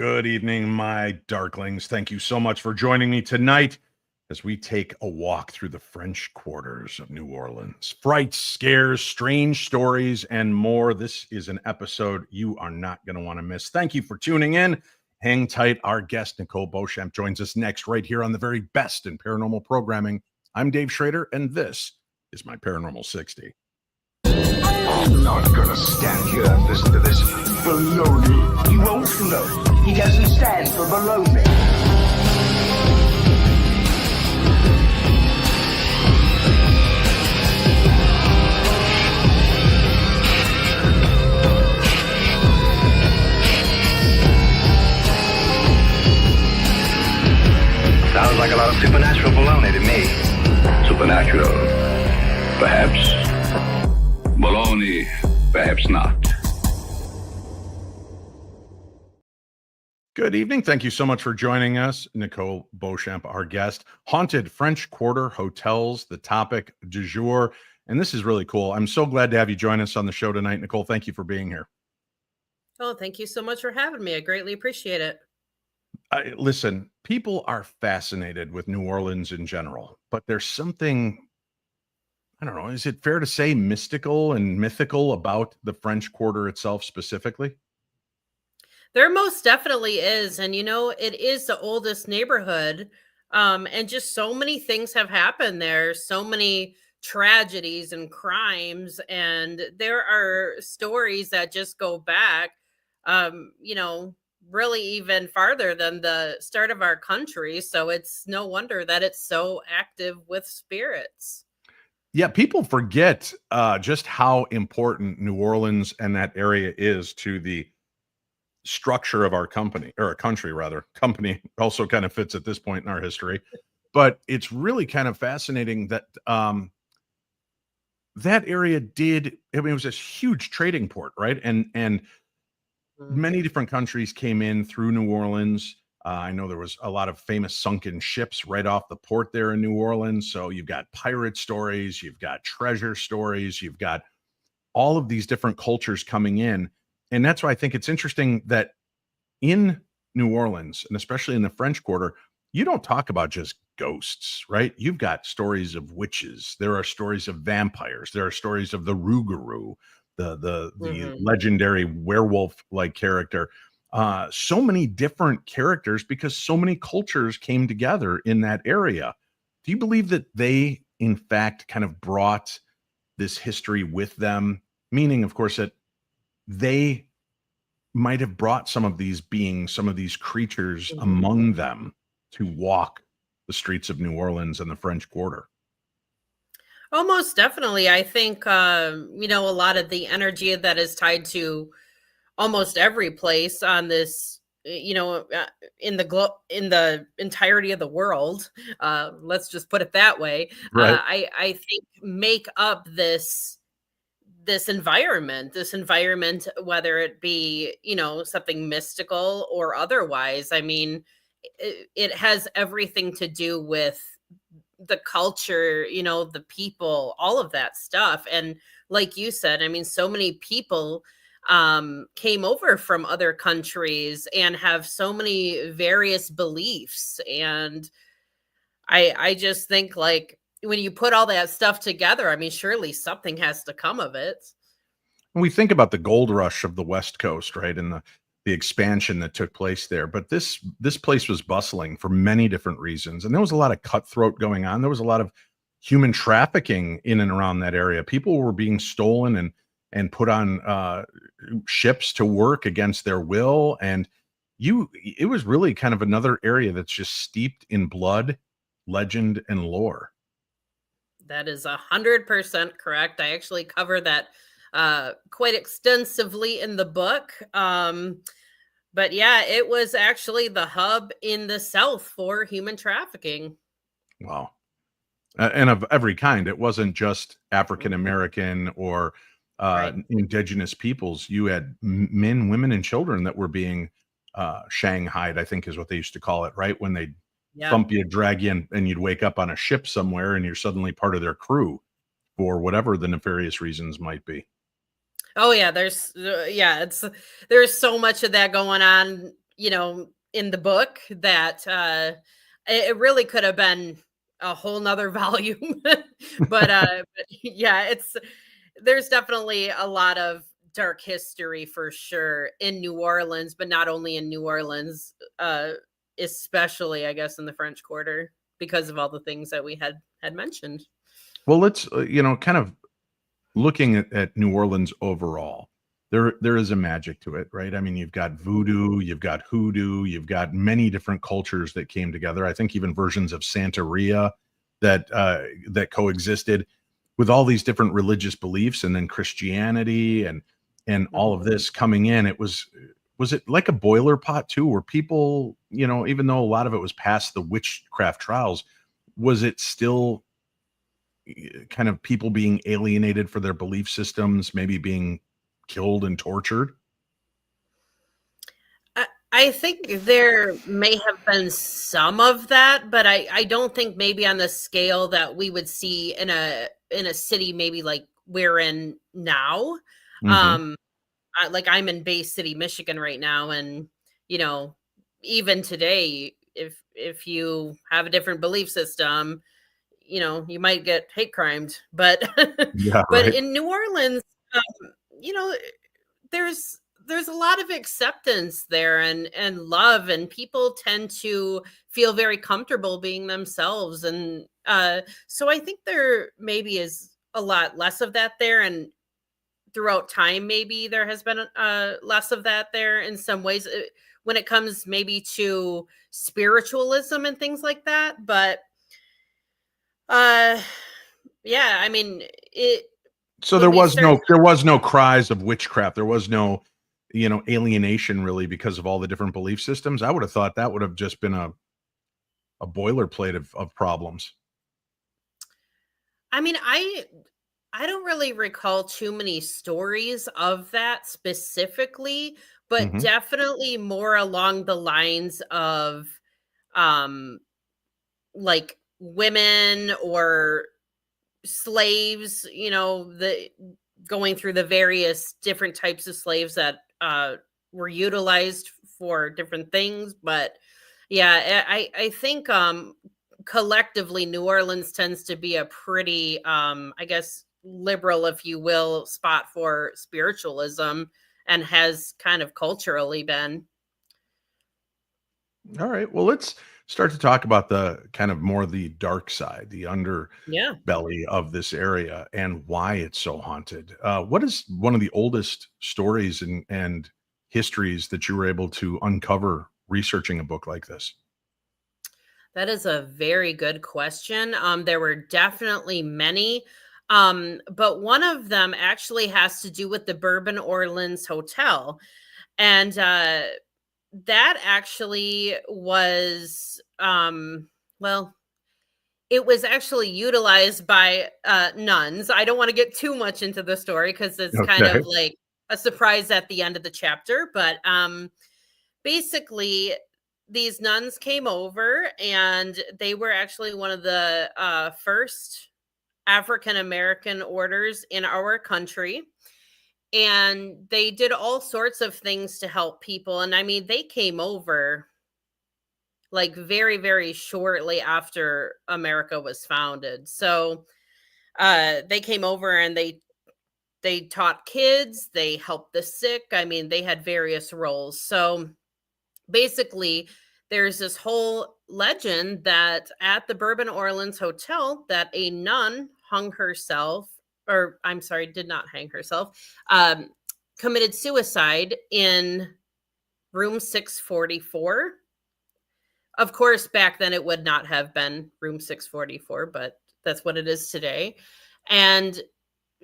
Good evening, my darklings. Thank you so much for joining me tonight as we take a walk through the French quarters of New Orleans. Frights, scares, strange stories, and more. This is an episode you are not going to want to miss. Thank you for tuning in. Hang tight. Our guest, Nicole Beauchamp, joins us next right here on the very best in paranormal programming. I'm Dave Schrader, and this is my Paranormal 60. I'm not gonna stand here and listen to this baloney. He won't float. He doesn't stand for baloney. Sounds like a lot of supernatural baloney to me. Supernatural, perhaps. Baloney, perhaps not. Good evening. Thank you so much for joining us. Nicole Beauchamp, our guest. Haunted French Quarter hotels, the topic du jour. And this is really cool. I'm so glad to have you join us on the show tonight. Nicole, thank you for being here. Oh, thank you so much for having me. I greatly appreciate it. Listen, people are fascinated with New Orleans in general, but there's something, I don't know, is it fair to say mystical and mythical about the French Quarter itself specifically? There most definitely is. And, it is the oldest neighborhood. And just so many things have happened there. So many tragedies and crimes. And there are stories that just go back, really even farther than the start of our country. So it's no wonder that it's so active with spirits. Yeah, people forget just how important New Orleans and that area is to the structure of our company, or a country rather. Company also kind of fits at this point in our history, but it's really kind of fascinating that that area it was this huge trading port, right? And many different countries came in through New Orleans. I know there was a lot of famous sunken ships right off the port there in New Orleans. So you've got pirate stories, you've got treasure stories, you've got all of these different cultures coming in. And that's why I think it's interesting that in New Orleans, and especially in the French Quarter, you don't talk about just ghosts, right? You've got stories of witches. There are stories of vampires. There are stories of the Rougarou, the legendary werewolf-like character. So many different characters because so many cultures came together in that area. Do you believe that they, in fact, kind of brought this history with them? Meaning, of course, that they might have brought some of these beings, some of these creatures among them to walk the streets of New Orleans and the French Quarter. Almost definitely. I think, a lot of the energy that is tied to almost every place on this, in the entirety of the world, let's just put it that way. Right. I think make up this environment, whether it be, something mystical or otherwise. I mean, it has everything to do with the culture, the people, all of that stuff. And like you said, I mean, so many people came over from other countries and have so many various beliefs. And I just think, like, when you put all that stuff together, I mean, surely something has to come of it. We think about the gold rush of the West Coast, right? And the expansion that took place there. But this place was bustling for many different reasons. And there was a lot of cutthroat going on. There was a lot of human trafficking in and around that area. People were being stolen and put on ships to work against their will. And it was really kind of another area that's just steeped in blood, legend, and lore. That is 100% correct. I actually cover that quite extensively in the book. But yeah, it was actually the hub in the South for human trafficking. Wow. And of every kind. It wasn't just African American or indigenous peoples. You had men, women, and children that were being shanghaied, I think is what they used to call it, right? When they thump you, drag you in, and you'd wake up on a ship somewhere and you're suddenly part of their crew for whatever the nefarious reasons might be. Oh yeah, there's so much of that going on in the book that it really could have been a whole nother volume. But yeah, there's definitely a lot of dark history for sure in New Orleans, but not only in New Orleans, especially I guess in the French Quarter because of all the things that we had mentioned. Well, let's kind of looking at New Orleans overall. There is a magic to it, right? I mean, you've got voodoo, you've got hoodoo, you've got many different cultures that came together. I think even versions of Santeria that coexisted with all these different religious beliefs, and then Christianity and all of this coming in. Was it like a boiler pot too, where people, even though a lot of it was past the witchcraft trials, was it still kind of people being alienated for their belief systems, maybe being killed and tortured? I think there may have been some of that, but I don't think maybe on the scale that we would see in a city maybe like we're in now. Mm-hmm. Like I'm in Bay City, Michigan right now, and even today, if you have a different belief system, you might get hate crimed. But Yeah, but right. in New Orleans, you know, there's a lot of acceptance there and love, and people tend to feel very comfortable being themselves. And so I think there maybe is a lot less of that there, and throughout time maybe there has been less of that there in some ways when it comes maybe to spiritualism and things like that. But uh yeah, I mean, it So when we start. there was no cries of witchcraft. There was no, alienation really because of all the different belief systems. I would have thought that would have just been a boilerplate of problems. I mean, I don't really recall too many stories of that specifically, but Hmm. definitely more along the lines of um like women or slaves, the going through the various different types of slaves that were utilized for different things. But yeah, I think collectively New Orleans tends to be a pretty I guess liberal, if you will, spot for spiritualism, and has kind of culturally been. All right. Well, let's start to talk about the kind of more the dark side, the Yeah. underbelly of this area, and why it's so haunted. What is one of the oldest stories and histories that you were able to uncover researching a book like this? That is a very good question. There were definitely many, but one of them actually has to do with the Bourbon Orleans Hotel, and that actually was, well, it was actually utilized by nuns. I don't want to get too much into the story because it's kind Okay. of like a surprise at the end of the chapter, but basically these nuns came over, and they were actually one of the first African American orders in our country, and they did all sorts of things to help people. And I mean, they came over like very very shortly after America was founded. So they came over and they taught kids, they helped the sick. I mean, they had various roles. So basically there's this whole legend that at the Bourbon Orleans Hotel that a nun hung herself, or I'm sorry, did not hang herself, committed suicide in room 644. Of course, back then it would not have been room 644, but that's what it is today. And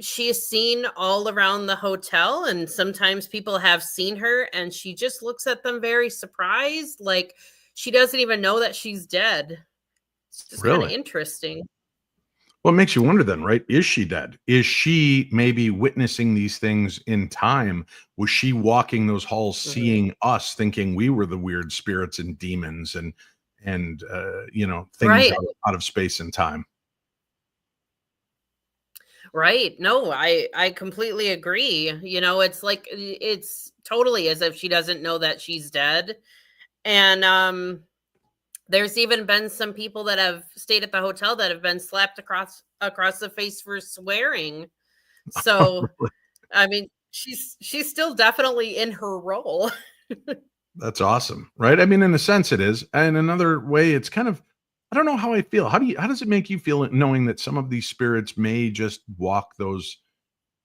she is seen all around the hotel, and sometimes people have seen her, and she just looks at them very surprised, like she doesn't even know that she's dead. It's just kind of Really? interesting. Well, it makes you wonder then, right? Is she dead? Is she maybe witnessing these things in time? Was she walking those halls, Mhm. seeing us, thinking we were the weird spirits and demons and things Right. out of space and time? Right. No, I completely agree. It's like it's totally as if she doesn't know that she's dead. And there's even been some people that have stayed at the hotel that have been slapped across the face for swearing. So, I mean, she's still definitely in her role. That's awesome, right? I mean, in a sense it is. And another way, it's kind of, I don't know how I feel. How does it make you feel knowing that some of these spirits may just walk those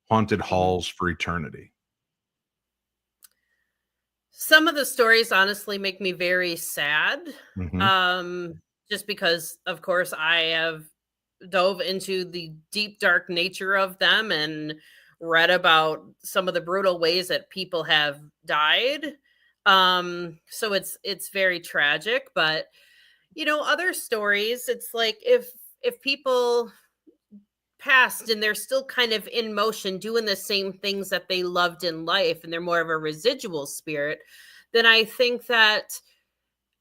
haunted halls for eternity? Some of the stories honestly make me very sad. Mhm. Just because of course I have dove into the deep dark nature of them and read about some of the brutal ways that people have died. So it's very tragic, but other stories, it's like if people passed and they're still kind of in motion doing the same things that they loved in life and they're more of a residual spirit, then I think that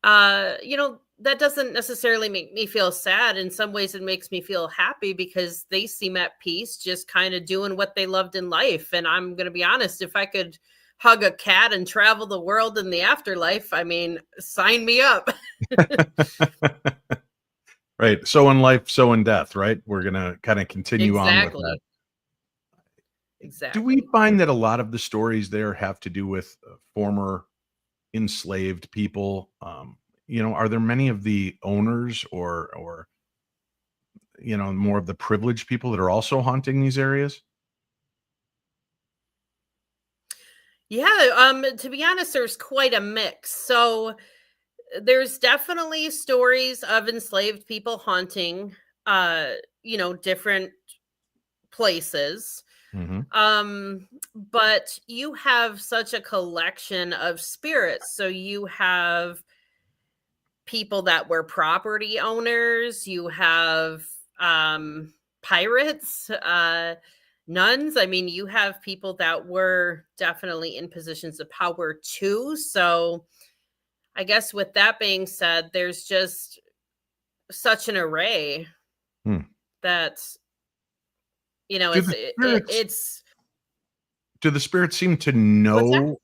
that doesn't necessarily make me feel sad. In some ways it makes me feel happy because they seem at peace just kind of doing what they loved in life. And I'm going to be honest, if I could hug a cat and travel the world in the afterlife, I mean, sign me up. Right. So in life, so in death, right? We're going to kind of continue on with that. Exactly. Do we find that a lot of the stories there have to do with former enslaved people? Are there many of the owners or more of the privileged people that are also haunting these areas? Yeah, to be honest, there's quite a mix. So there's definitely stories of enslaved people haunting different places. Mhm. But you have such a collection of spirits. So you have people that were property owners, you have pirates, nuns. I mean, you have people that were definitely in positions of power too. So I guess with that being said, there's just such an array Hmm. that Do the spirits it's do the spirits seem to what's that? know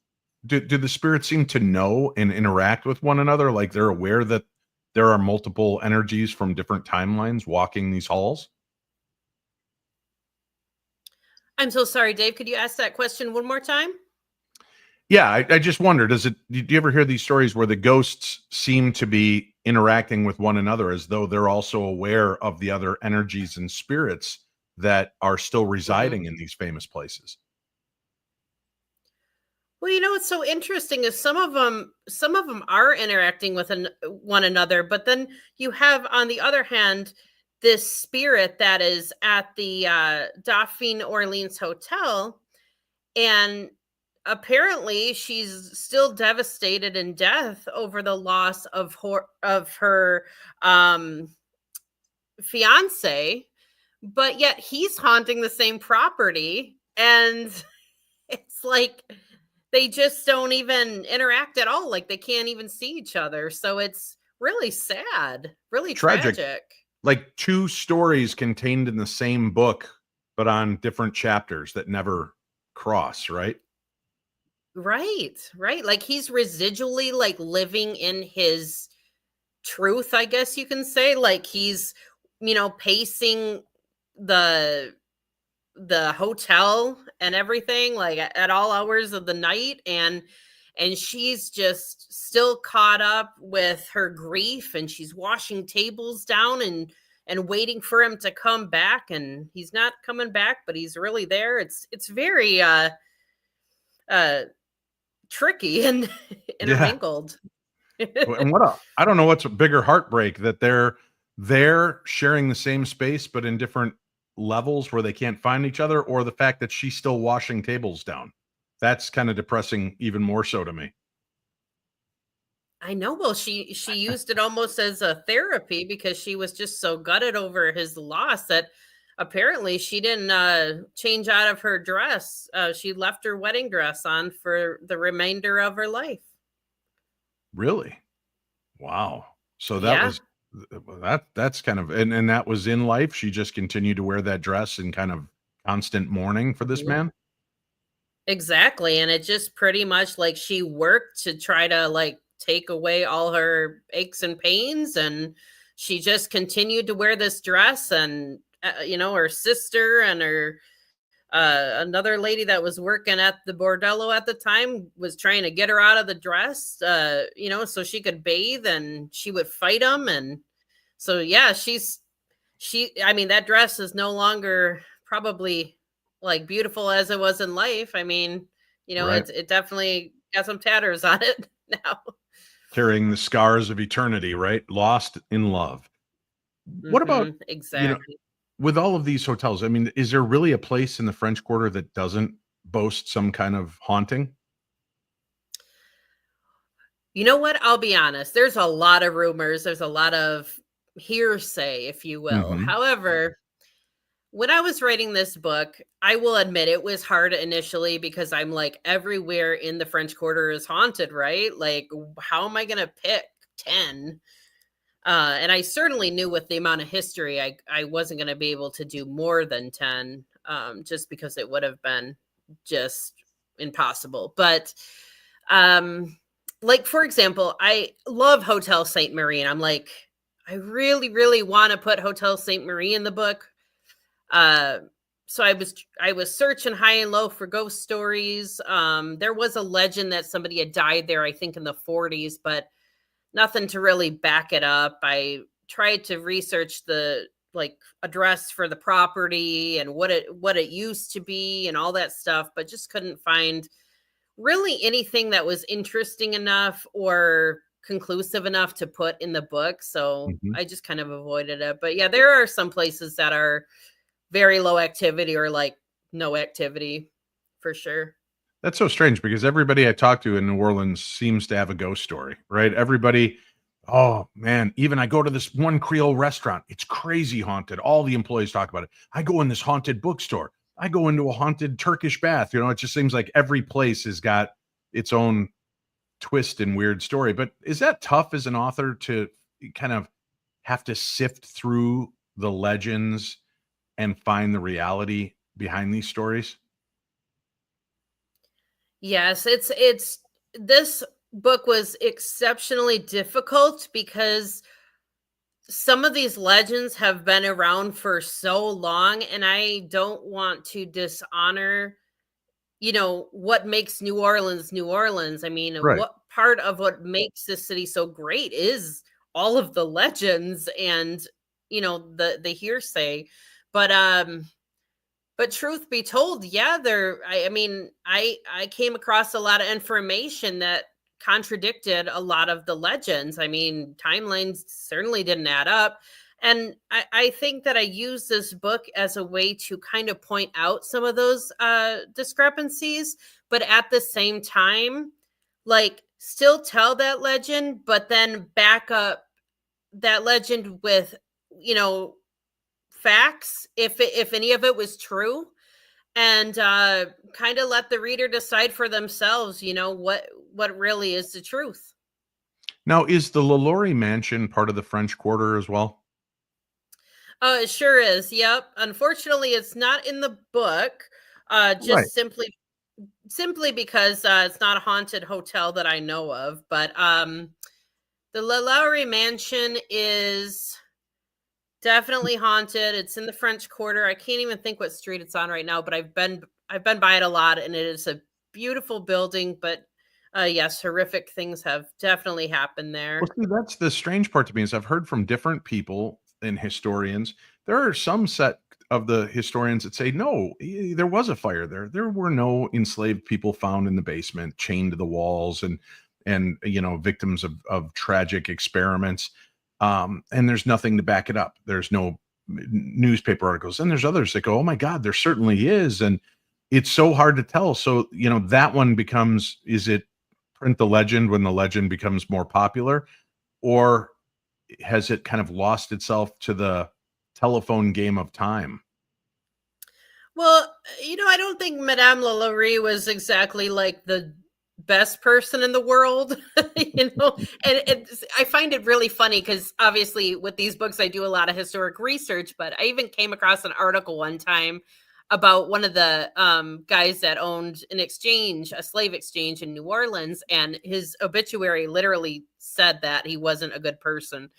do the spirits seem to know and interact with one another? Like they're aware that there are multiple energies from different timelines walking these halls? I'm so sorry, Dave. Could you ask that question one more time? Yeah, I just wonder, do you ever hear these stories where the ghosts seem to be interacting with one another as though they're also aware of the other energies and spirits that are still residing in these famous places? Well, what's so interesting is some of them are interacting with one another, but then you have, on the other hand, this spirit that is at the Bourbon Orleans Hotel, and apparently she's still devastated in death over the loss of her fiance, but yet he's haunting the same property, and it's like they just don't even interact at all. Like they can't even see each other. So it's really sad, really Tragic. tragic. Like two stories contained in the same book, but on different chapters that never cross, right? Right, right. Like he's residually like living in his truth, I guess you can say. Like he's, pacing the hotel and everything like at all hours of the night, and she's just still caught up with her grief, and she's washing tables down and waiting for him to come back, and he's not coming back, but he's really there. It's very tricky and Yeah. intermingled. And I don't know what's a bigger heartbreak, that they're sharing the same space but in different levels where they can't find each other, or the fact that she's still washing tables down. That's kind of depressing even more so to me. I know. Well, she used it almost as a therapy because she was just so gutted over his loss that apparently she didn't change out of her dress. She left her wedding dress on for the remainder of her life. Really? Wow. So that Yeah, was that's kind of, and that was in life. She just continued to wear that dress in kind of constant mourning for this yeah, man. exactly. And it just pretty much like she worked to try to like take away all her aches and pains, and she just continued to wear this dress. And her sister and her another lady that was working at the bordello at the time was trying to get her out of the dress, so she could bathe, and she would fight them. And so, yeah, that dress is no longer probably like beautiful as it was in life. I mean, Right. it definitely got some tatters on it now. Carrying the scars of eternity, right? Lost in love. What about, you know, Exactly. with all of these hotels? I mean, is there really a place in the French Quarter that doesn't boast some kind of haunting? You know what? I'll be honest. There's a lot of rumors. There's a lot of hearsay, if you will. Mhm. However, when I was writing this book, I will admit it was hard initially because I'm like, everywhere in the French Quarter is haunted, right? Like, how am I going to pick 10? And I certainly knew with the amount of history, I wasn't going to be able to do more than 10, just because it would have been just impossible. But like, for example, I love Hotel Saint Marie, and I'm like, I really, really want to put Hotel Saint Marie in the book. So I was searching high and low for ghost stories. There was a legend that somebody had died there, I think in the 40s, but nothing to really back it up. I tried to research the address for the property and what it used to be and all that stuff, but just couldn't find really anything that was interesting enough or conclusive enough to put in the book. So Mhm. I just kind of avoided it. But yeah, there are some places that are very low activity or like no activity for sure. That's so strange because everybody I talk to in New Orleans seems to have a ghost story, right? Everybody, oh man, even I go to this one Creole restaurant, it's crazy haunted. All the employees talk about it. I go in this haunted bookstore. I go into a haunted Turkish bath. It just seems like every place has got its own twist and weird story. But is that tough as an author to kind of have to sift through the legends and find the reality behind these stories? Yes, it's this book was exceptionally difficult because some of these legends have been around for so long, and I don't want to dishonor, what makes New Orleans New Orleans. I mean, Right. what part of what makes this city so great is all of the legends and, the hearsay. But but truth be told, yeah, I mean, I came across a lot of information that contradicted a lot of the legends. I mean, timelines certainly didn't add up. And I think that I use this book as a way to kind of point out some of those discrepancies, but at the same time, like, still tell that legend, but then back up that legend with, you know, facts if any of it was true, and kind of let the reader decide for themselves, what really is the truth. Now, is the LaLaurie Mansion part of the French Quarter as well? It sure is. Yep, unfortunately it's not in the book, Right. just simply because it's not a haunted hotel that I know of. But the Lowry Mansion is definitely haunted. It's in the French Quarter. I can't even think what street it's on right now, but I've been by it a lot, and it is a beautiful building. But yes, horrific things have definitely happened Well, there. see, that's the strange part to me is I've heard from different people and historians. There are some set of the historians that say, no, there was a fire there. There were no enslaved people found in the basement, chained to the walls and victims of tragic experiments. And there's nothing to back it up. There's no newspaper articles. And there's others that go, oh my God, there certainly is. And it's so hard to tell. So, that one becomes, is it print the legend when the legend becomes more popular? Or has it kind of lost itself to the telephone game of time? Well, I don't think Madame Lalaurie was exactly like the best person in the world, and I find it really funny because obviously with these books, I do a lot of historic research, but I even came across an article one time about one of the guys that owned a slave exchange in New Orleans, and his obituary literally said that he wasn't a good person.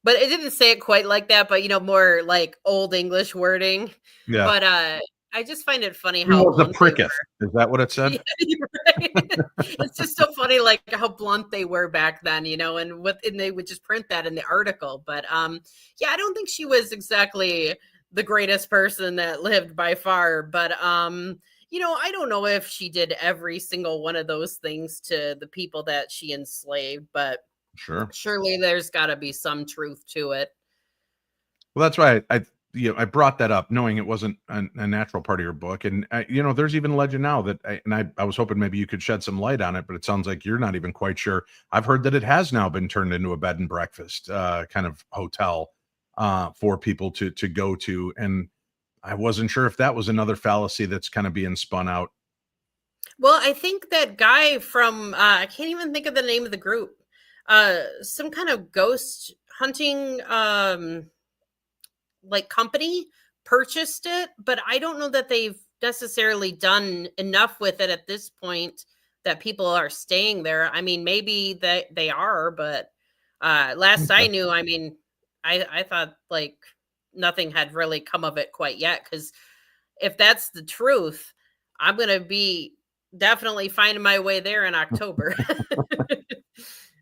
But it didn't say it quite like that, but more like old English wording. Yeah. But I just find it funny He how was a blunt they pricketh. Is that what it said? yeah, you're right. It's just so funny, like how blunt they were back then, and they would just print that in the article. But yeah, I don't think she was exactly the greatest person that lived by far. But I don't know if she did every single one of those things to the people that she enslaved, but Sure. surely there's got to be some truth to it. Well, that's why I brought that up, knowing it wasn't a natural part of your book, and there's even legend now that I was hoping maybe you could shed some light on it, but it sounds like you're not even quite sure. I've heard that it has now been turned into a bed and breakfast kind of hotel for people to go to, and I wasn't sure if that was another fallacy that's kind of being spun out. Well, I think that guy from I can't even think of the name of the group. Some kind of ghost hunting like company purchased it, but I don't know that they've necessarily done enough with it at this point that people are staying there. I mean, maybe they are, but last I knew, I mean, I thought like nothing had really come of it quite yet, because if that's the truth, I'm gonna be definitely finding my way there in October.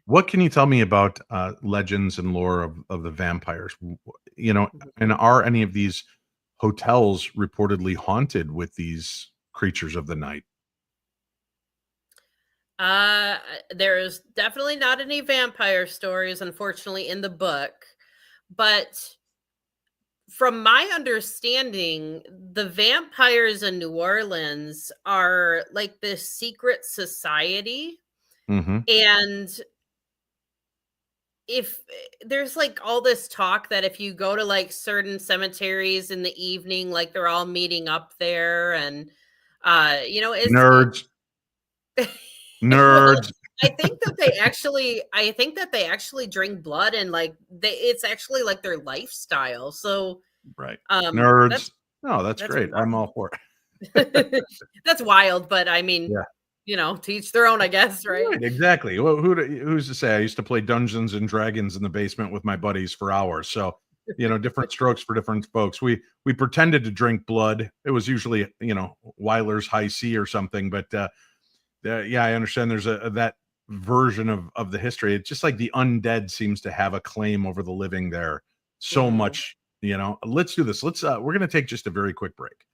What can you tell me about legends and lore of the vampires? And are any of these hotels reportedly haunted with these creatures of the night? There's definitely not any vampire stories, unfortunately, in the book. But from my understanding, the vampires in New Orleans are like this secret society. Mm-hmm. And if there's like all this talk that if you go to like certain cemeteries in the evening, like they're all meeting up there, and it's Nerds. well, Nerds. I think that they actually drink blood, and like it's actually like their lifestyle. So Right. that's Nerds. No, that's that's great. I'm all for wild. That's wild, but I mean, Yeah. to each their own, I guess, right? Right, exactly. Well, who's to say? I used to play Dungeons and Dragons in the basement with my buddies for hours. So, different strokes for different folks. We pretended to drink blood. It was usually, Weiler's High C or something. But yeah, I understand there's that version of the history. It's just like the undead seems to have a claim over the living there so much. Let's do this. We're going to take just a very quick break.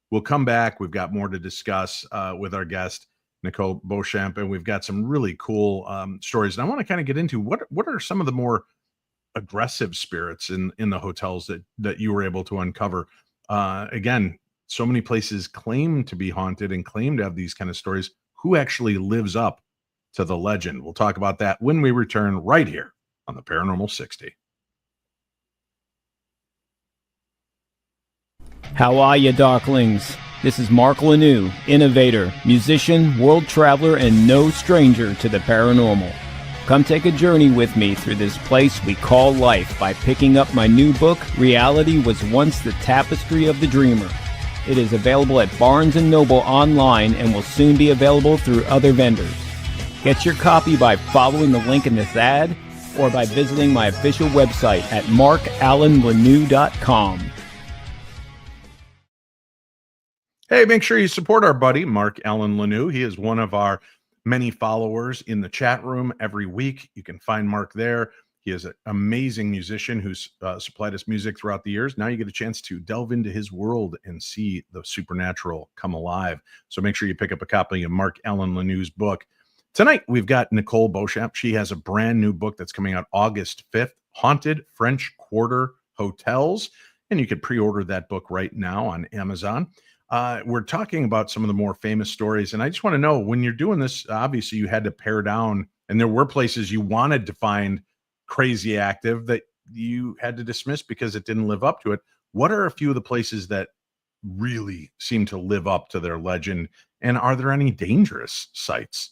We'll come back. We've got more to discuss with our guest, Nicole Beauchamp, and we've got some really cool stories. And I want to kind of get into what are some of the more aggressive spirits in the hotels that you were able to uncover. Again, so many places claim to be haunted and claim to have these kind of stories. Who actually lives up to the legend? We'll talk about that when we return right here on the Paranormal 60. How are you, Darklings? This is Mark Lanou, innovator, musician, world traveler, and no stranger to the paranormal. Come take a journey with me through this place we call life by picking up my new book, Reality Was Once the Tapestry of the Dreamer. It is available at Barnes & Noble online and will soon be available through other vendors. Get your copy by following the link in this ad or by visiting my official website at markallenlanou.com. Hey, make sure you support our buddy, Mark Allen Lanou. He is one of our many followers in the chat room every week. You can find Mark there. He is an amazing musician who's supplied us music throughout the years. Now you get a chance to delve into his world and see the supernatural come alive. So make sure you pick up a copy of Mark Allen Lanou's book. Tonight, we've got Nicole Beauchamp. She has a brand new book that's coming out August 5th, Haunted French Quarter Hotels. And you can pre-order that book right now on Amazon. We're talking about some of the more famous stories. And I just want to know, when you're doing this, obviously you had to pare down, and there were places you wanted to find crazy active that you had to dismiss because it didn't live up to it. What are a few of the places that really seem to live up to their legend? And are there any dangerous sites?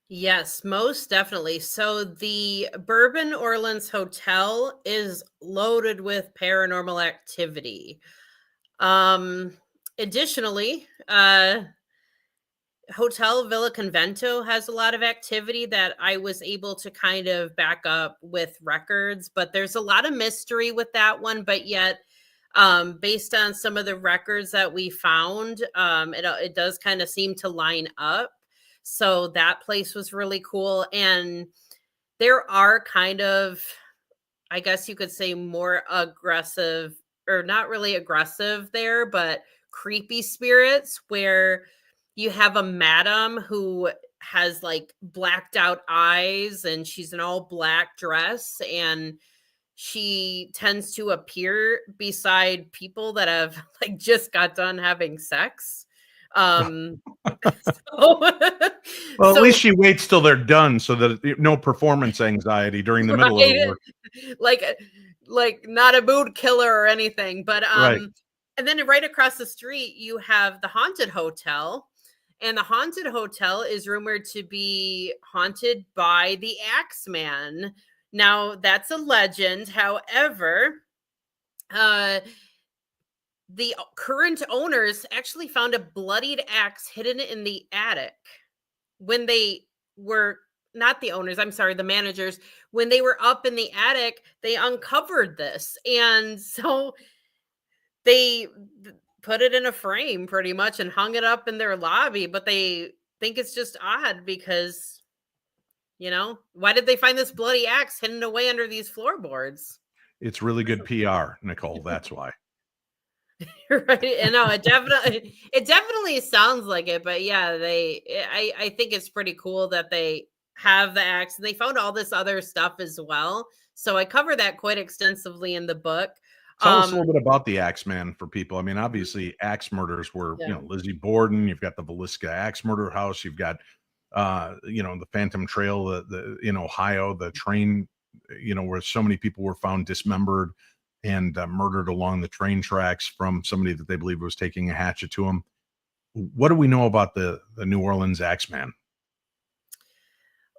Yes, most definitely. So the Bourbon Orleans Hotel is loaded with paranormal activity. Um, Additionally, Hotel Villa Convento has a lot of activity that I was able to kind of back up with records, but there's a lot of mystery with that one. But yet, based on some of the records that we found, it does kind of seem to line up. So that place was really cool. And there are kind of, I guess you could say, more aggressive, or not really aggressive there, but creepy spirits, where you have a madam who has like blacked out eyes and she's an all black dress, and she tends to appear beside people that have like just got done having sex. Um so, Well, at least so she waits till they're done so that no performance anxiety during the middle of the right, work. like not a mood killer or anything, but Right. and then right across the street you have the haunted hotel, and the haunted hotel is rumored to be haunted by the Axeman. Now that's a legend. However, uh the current owners actually found a bloodied axe hidden in the attic when they were, not the owners, I'm sorry, the managers, when they were up in the attic, they uncovered this. And so they put it in a frame pretty much and hung it up in their lobby. But they think it's just odd because, why did they find this bloody axe hidden away under these floorboards? It's really good PR, Nicole. That's why. Right. And no, it definitely sounds like it. But yeah, I think it's pretty cool that they have the axe, and they found all this other stuff as well. So I cover that quite extensively in the book. Tell us a little Um bit about the Axeman for people. I mean, obviously, axe murders were, yeah. Lizzie Borden. You've got the Villisca Axe Murder House. You've got, the Phantom Trail, the in Ohio, the train, where so many people were found dismembered and murdered along the train tracks from somebody that they believe was taking a hatchet to them. What do we know about the New Orleans Axeman?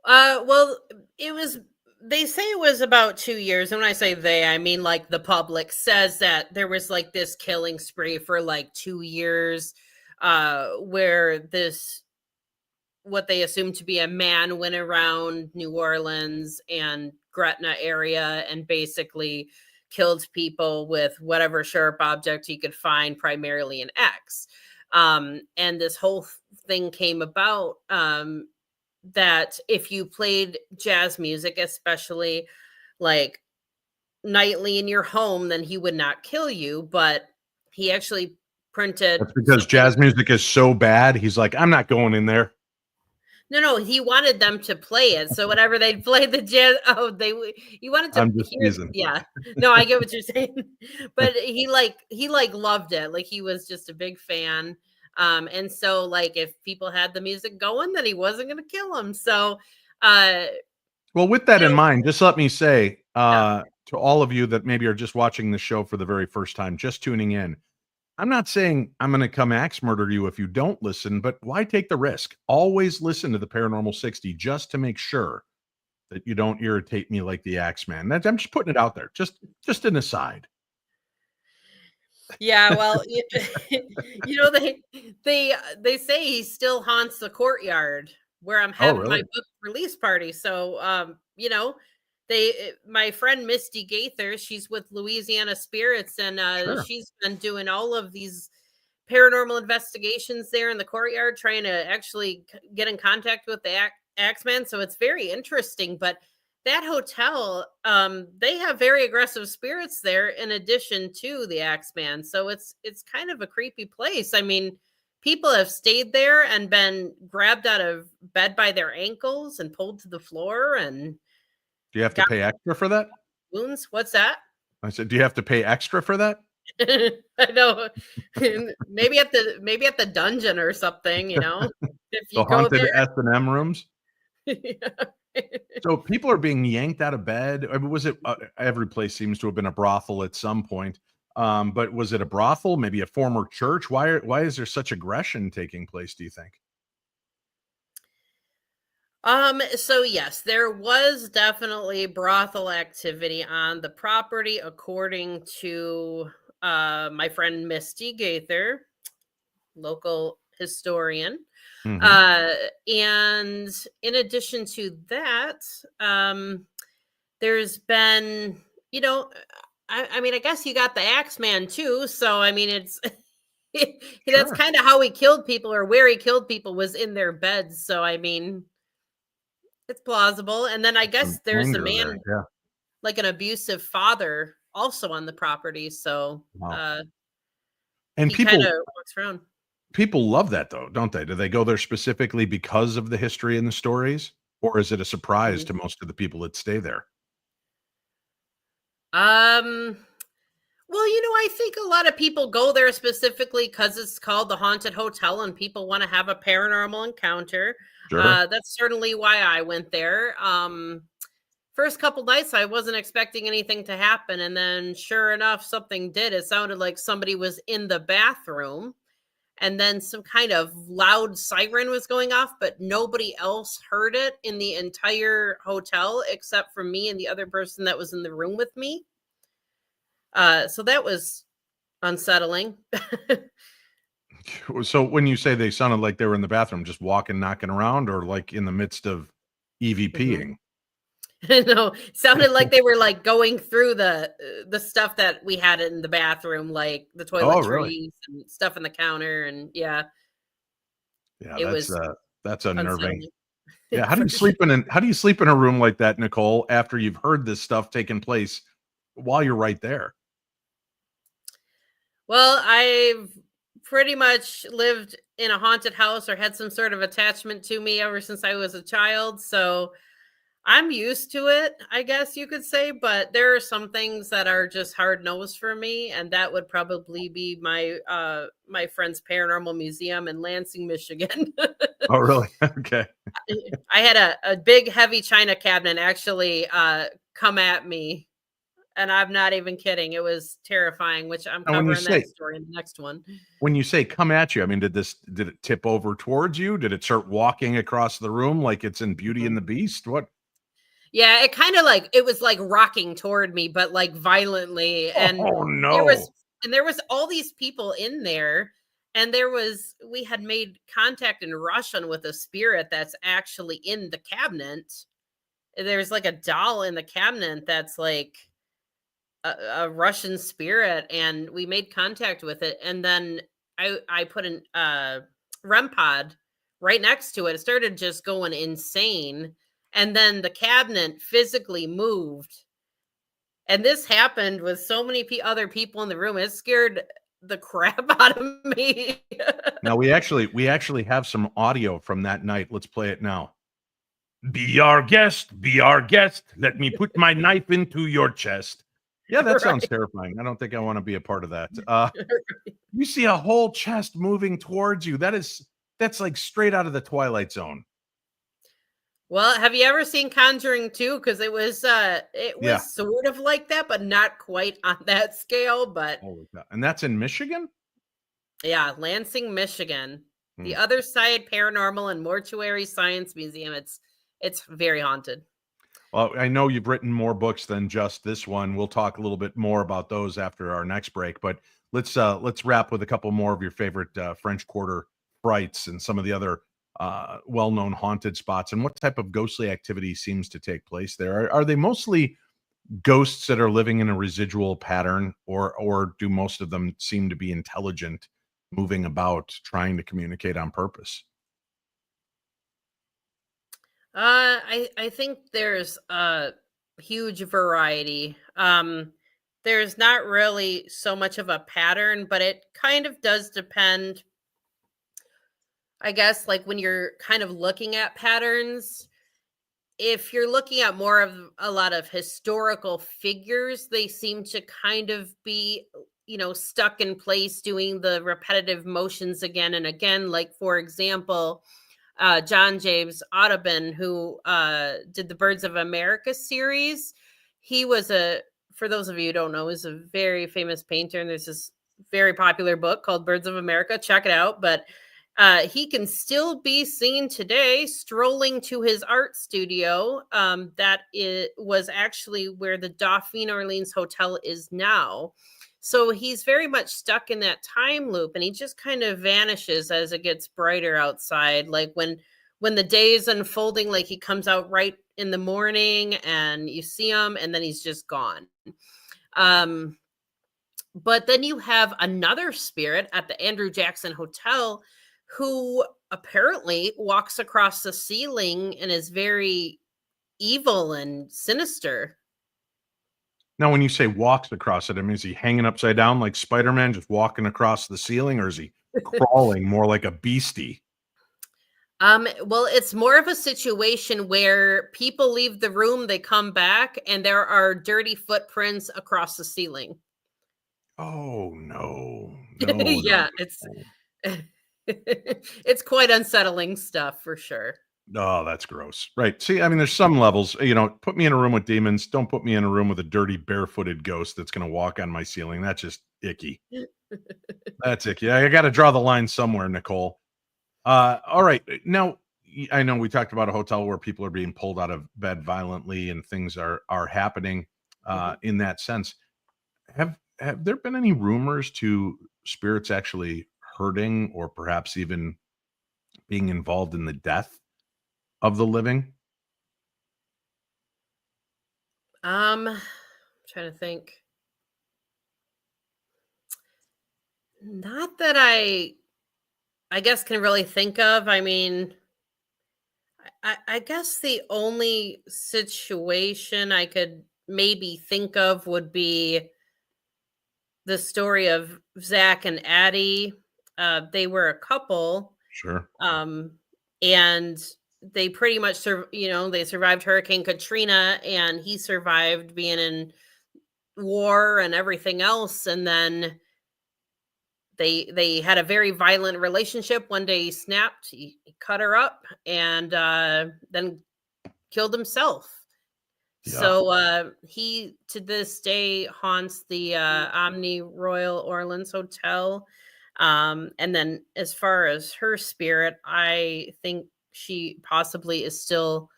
Well, it was, they say it was about 2 years. And when I say they, I mean like the public says that there was like this killing spree for like 2 years, where this, what they assume to be a man, went around New Orleans and Gretna area and basically killed people with whatever sharp object he could find, primarily an axe. And this whole thing came about, that if you played jazz music, especially like nightly in your home, then he would not kill you. But he actually printed That's because something. jazz music is so bad. He's like, I'm not going in there. No, he wanted them to play it. So whenever they'd play the jazz, he wanted to I'm just hear, teasing. yeah. No, I get what you're saying. But he loved it. Like he was just a big fan. And so like if people had the music going, then he wasn't gonna kill them. So uh Well, with that you in know, mind, just let me say yeah. to all of you that maybe are just watching the show for the very first time, just tuning in, I'm not saying I'm going to come axe murder you if you don't listen, but why take the risk? Always listen to the Paranormal 60 just to make sure that you don't irritate me like the Axeman. I'm just putting it out there, just an aside. Yeah, well, they say he still haunts the courtyard where I'm Oh, having my really? book release party. So, my friend Misty Gaither, she's with Louisiana Spirits, and Sure. she's been doing all of these paranormal investigations there in the courtyard, trying to actually get in contact with the Axeman. So it's very interesting. But that hotel, they have very aggressive spirits there in addition to the Axeman. So it's kind of a creepy place. I mean, people have stayed there and been grabbed out of bed by their ankles and pulled to the floor and Do you have to got pay extra for that? wounds. What's that? I said, do you have to pay extra for that? I know. Maybe at the dungeon or something, if The you go haunted there. S&M rooms? Yeah. So people are being yanked out of bed. I mean, was it every place seems to have been a brothel at some point? But was it a brothel? Maybe a former church? Why is there such aggression taking place? Do you think? So yes, there was definitely brothel activity on the property, according to my friend Misty Gaither, local historian. Mhm. Uh, and in addition to that, there's been, you know, I mean, I guess you got the Axeman too. So I mean, it's that's Sure. kind of how he killed people, or where he killed people was in their beds. So I mean, it's plausible. And then I Some guess there's a anger there. man, Yeah. like an abusive father, also on the property. So Wow. uh, And he kind of people walks around. people love that though, don't they? Do they go there specifically because of the history and the stories? Or is it a surprise Mhm. to most of the people that stay there? Um, well, I think a lot of people go there specifically because it's called the Haunted Hotel and people want to have a paranormal encounter. Sure. That's certainly why I went there. First couple nights, I wasn't expecting anything to happen. And then, sure enough, something did. It sounded like somebody was in the bathroom. And then some kind of loud siren was going off, but nobody else heard it in the entire hotel except for me and the other person that was in the room with me. So that was unsettling. So when you say they sounded like they were in the bathroom just walking, knocking around, or like in the midst of Mhm. EVPing? No, sounded like they were like going through the stuff that we had in the bathroom, like the Oh, really? toiletries and stuff on the counter, and yeah, Yeah, it was that's unnerving. unsettling Yeah, for sure. how do you sleep in a room like that, Nicole, after you've heard this stuff taking place while you're right there? Well, I've pretty much lived in a haunted house or had some sort of attachment to me ever since I was a child, so I'm used to it, I guess you could say, but there are some things that are just hard nosed for me, and that would probably be my friend's paranormal museum in Lansing, Michigan. Oh, really? Okay. I had a big heavy china cabinet actually come at me, and I'm not even kidding. It was terrifying, which I'm And covering that story in the next one. when you say come at you, I mean, did it tip over towards you? Did it start walking across the room like it's in Beauty and Mhm. the Beast? What? Yeah, it kind of like it was like rocking toward me, but like violently. And Oh, there was no. there was all these people in there, and we had made contact in Russian with a spirit that's actually in the cabinet. There's like a doll in the cabinet that's like a Russian spirit, and we made contact with it. And then I put an REM pod right next to it. It started just going insane, and then the cabinet physically moved. And this happened with so many other people in the room. It scared the crap out of me. Now we actually have some audio from that night. Let's play it now. Be our guest, be our guest. Let me put my knife into your chest. Yeah, that sounds Right. terrifying. I don't think I want to be a part of that. You see a whole chest moving towards you. That's like straight out of the Twilight Zone. Well, have you ever seen Conjuring 2? Because it Yeah. was sort of like that, but not quite on that scale. But Holy cow. And that's in Michigan? yeah, Lansing, Michigan. Hmm. The Other Side Paranormal and Mortuary Science Museum. It's very haunted. Well, I know you've written more books than just this one. We'll talk a little bit more about those after our next break, but let's wrap with a couple more of your favorite French Quarter frights and some of the other well-known haunted spots and what type of ghostly activity seems to take place there. Are they mostly ghosts that are living in a residual pattern, or do most of them seem to be intelligent, moving about, trying to communicate on purpose? I think there's a huge variety. There's not really so much of a pattern, but it kind of does depend. I guess like when you're kind of looking at patterns, if you're looking at more of a lot of historical figures, they seem to kind of be, stuck in place doing the repetitive motions again and again. Like, for example, John James Audubon, who did the Birds of America series. He was for those of you who don't know, is a very famous painter. And there's this very popular book called Birds of America. Check it out. But He can still be seen today strolling to his art studio. Was actually where the Bourbon Orleans Hotel is now. So he's very much stuck in that time loop, and he just kind of vanishes as it gets brighter outside. Like when the day is unfolding, like he comes out right in the morning and you see him, and then he's just gone. But then you have another spirit at the Andrew Jackson Hotel who apparently walks across the ceiling and is very evil and sinister. Now, when you say walks across it, I mean, is he hanging upside down like Spider-Man, just walking across the ceiling, or is he crawling more like a beastie? Well, it's more of a situation where people leave the room, they come back, and there are dirty footprints across the ceiling. Oh no, no, Yeah, no. it's quite unsettling stuff for sure. Oh, that's gross. Right. See, I mean, there's some levels, put me in a room with demons. Don't put me in a room with a dirty, barefooted ghost that's going to walk on my ceiling. That's just icky. That's icky. I got to draw the line somewhere, Nicole. All right. Now, I know we talked about a hotel where people are being pulled out of bed violently and things are happening in that sense. Have there been any rumors to spirits actually hurting or perhaps even being involved in the death of the living? I'm trying to think. Not that I guess can really think of. I mean, I guess the only situation I could maybe think of would be the story of Zach and Addie. They were a couple, Sure. and they pretty much they survived Hurricane Katrina, and he survived being in war and everything else, and then they had a very violent relationship. One day he snapped, he cut her up, and then killed himself. Yeah. So he to this day haunts the Omni Royal Orleans Hotel. And then as far as her spirit, I think she possibly is still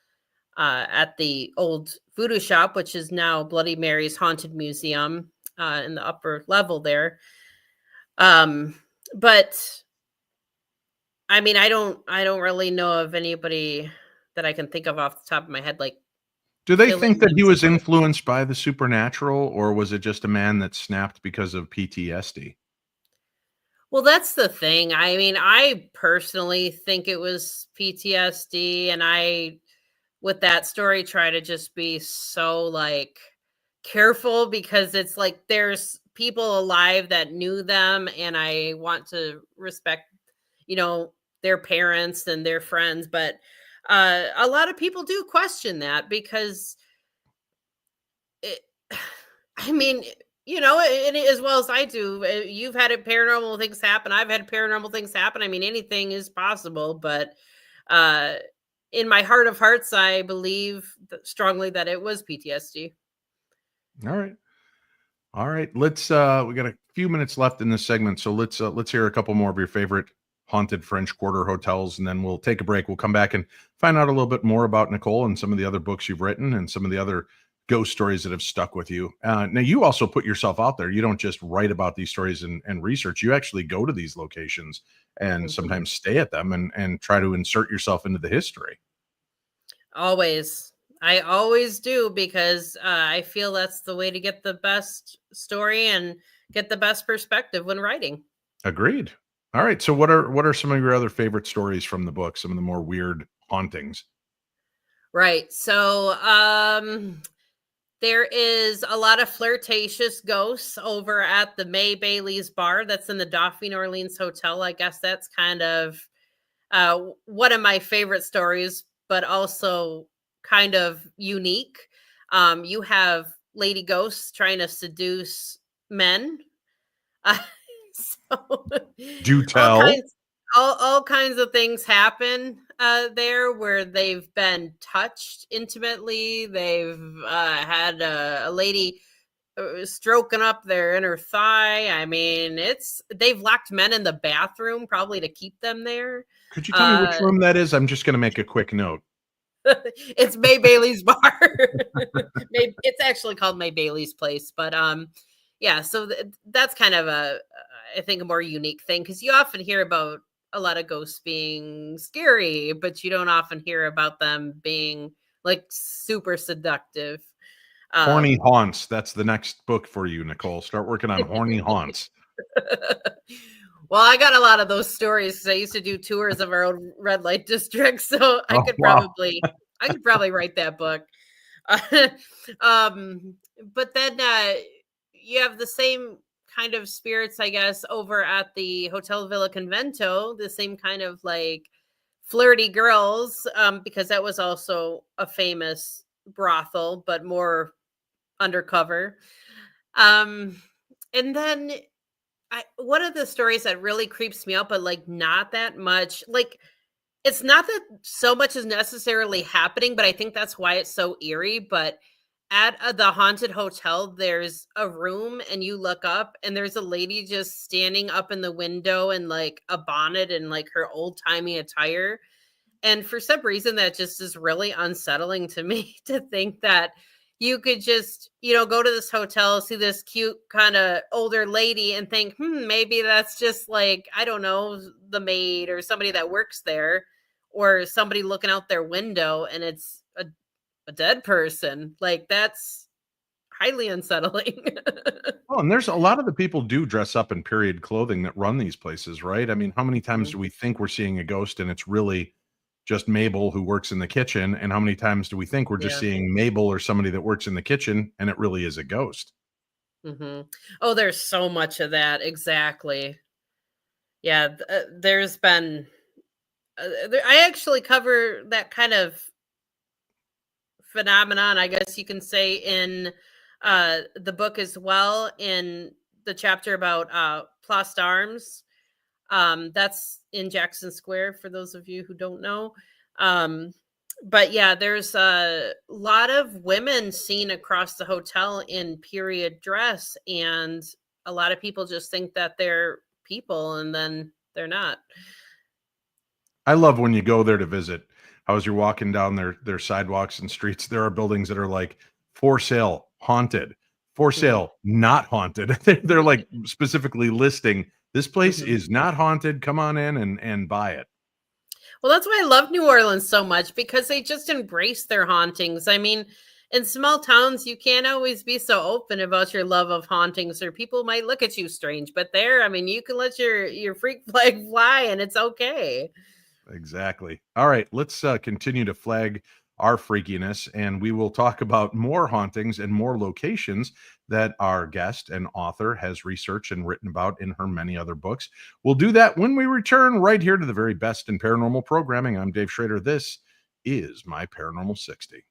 at the old voodoo shop, which is now Bloody Mary's Haunted Museum in the upper level there. But I mean, I don't really know of anybody that I can think of off the top of my head. Like, Do they killing think that he was themselves. influenced by the supernatural, or was it just a man that snapped because of PTSD? Well, that's the thing. I mean, I personally think it was PTSD, and I, with that story, try to just be so like careful because it's like there's people alive that knew them, and I want to respect, their parents and their friends. But a lot of people do question that because it, I mean, as well as I do, you've had paranormal things happen. I've had paranormal things happen. I mean, anything is possible, but uh, in my heart of hearts, I believe strongly that it was PTSD. All right. All right. Let's we got a few minutes left in this segment, so let's hear a couple more of your favorite haunted French Quarter hotels, and then we'll take a break. We'll come back and find out a little bit more about Nicole and some of the other books you've written and some of the other ghost stories that have stuck with you. Now, you also put yourself out there. You don't just write about these stories and research. You actually go to these locations and sometimes stay at them and try to insert yourself into the history. Always. I always do because I feel that's the way to get the best story and get the best perspective when writing. Agreed. All right. So what are some of your other favorite stories from the book? Some of the more weird hauntings? Right. So there is a lot of flirtatious ghosts over at the May Bailey's bar that's in the Bourbon Orleans Hotel. I guess that's kind of one of my favorite stories, but also kind of unique. You have lady ghosts trying to seduce men. So Do tell. all kinds of things happen there where they've been touched intimately. They've had a lady stroking up their inner thigh. I mean, they've locked men in the bathroom probably to keep them there. Could you tell me which room that is? I'm just going to make a quick note. It's May Bailey's bar. It's actually called May Bailey's place, but yeah. So that's kind of I think a more unique thing, because you often hear about a lot of ghosts being scary, but you don't often hear about them being like super seductive. Horny Haunts. That's the next book for you, Nicole. Start working on Horny Haunts. Well, I got a lot of those stories because I used to do tours of our own red light district, so I could probably write that book. But then you have the same kind of spirits, I guess, over at the Hotel Villa Convento, the same kind of like flirty girls, because that was also a famous brothel, but more undercover. And then one of the stories that really creeps me out, but like not that much, like it's not that so much is necessarily happening, but I think that's why it's so eerie. But at the haunted hotel, there's a room and you look up and there's a lady just standing up in the window in like a bonnet and like her old timey attire. And for some reason, that just is really unsettling to me, to think that you could just, go to this hotel, see this cute kind of older lady and think, maybe that's just like, I don't know, the maid or somebody that works there, or somebody looking out their window and it's a dead person. Like, that's highly unsettling. Oh, and there's a lot of the people do dress up in period clothing that run these places, right? I mean, how many times do we think we're seeing a ghost and it's really just Mabel who works in the kitchen? And how many times do we think we're just seeing Mabel or somebody that works in the kitchen and it really is a ghost? Mm-hmm. Oh, there's so much of that. Exactly. Yeah. There's been, I actually cover that kind of phenomenon, I guess you can say, in the book as well, in the chapter about Place d'Armes. That's in Jackson Square, for those of you who don't know. But yeah, there's a lot of women seen across the hotel in period dress, and a lot of people just think that they're people, and then they're not. I love when you go there to visit, how as you're walking down their sidewalks and streets, there are buildings that are like, for sale, haunted, for sale, not haunted. They're like specifically listing, this place is not haunted. Come on in and buy it. Well, that's why I love New Orleans so much, because they just embrace their hauntings. I mean, in small towns, you can't always be so open about your love of hauntings, or people might look at you strange. But there, I mean, you can let your freak flag fly and it's okay. Exactly. All right, let's continue to flag our freakiness, and we will talk about more hauntings and more locations that our guest and author has researched and written about in her many other books. We'll do that when we return right here to the very best in paranormal programming. I'm Dave Schrader. This is My Paranormal 60.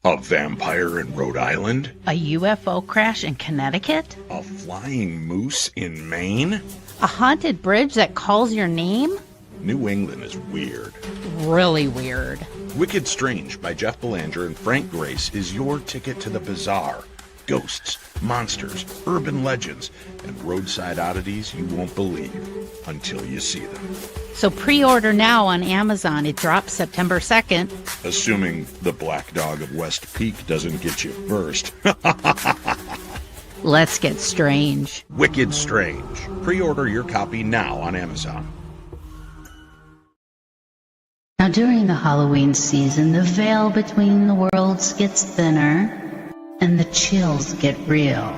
A vampire in Rhode Island? A UFO crash in Connecticut? A flying moose in Maine? A haunted bridge that calls your name? New England is weird. Really weird. Wicked Strange by Jeff Belanger and Frank Grace is your ticket to the bizarre. Ghosts, monsters, urban legends, and roadside oddities you won't believe until you see them. So pre-order now on Amazon. It drops September 2nd. Assuming the Black Dog of West Peak doesn't get you first. Let's get strange. Wicked Strange. Pre-order your copy now on Amazon. Now, during the Halloween season, the veil between the worlds gets thinner and the chills get real.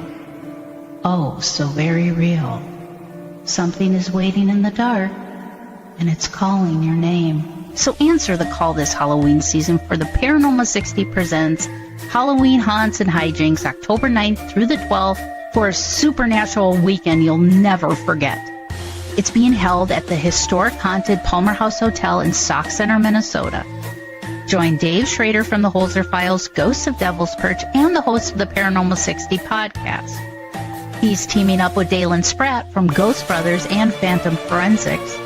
Oh, so very real. Something is waiting in the dark, and it's calling your name. So answer the call this Halloween season, for the Paranormal 60 presents Halloween Haunts and Hijinks, October 9th through the 12th, for a supernatural weekend you'll never forget. It's being held at the historic haunted Palmer House Hotel in Sauk Center, Minnesota. Join Dave Schrader from the Holzer Files, Ghosts of Devil's Perch, and the host of the Paranormal 60 podcast. He's teaming up with Dalen Spratt from Ghost Brothers and Phantom Forensics.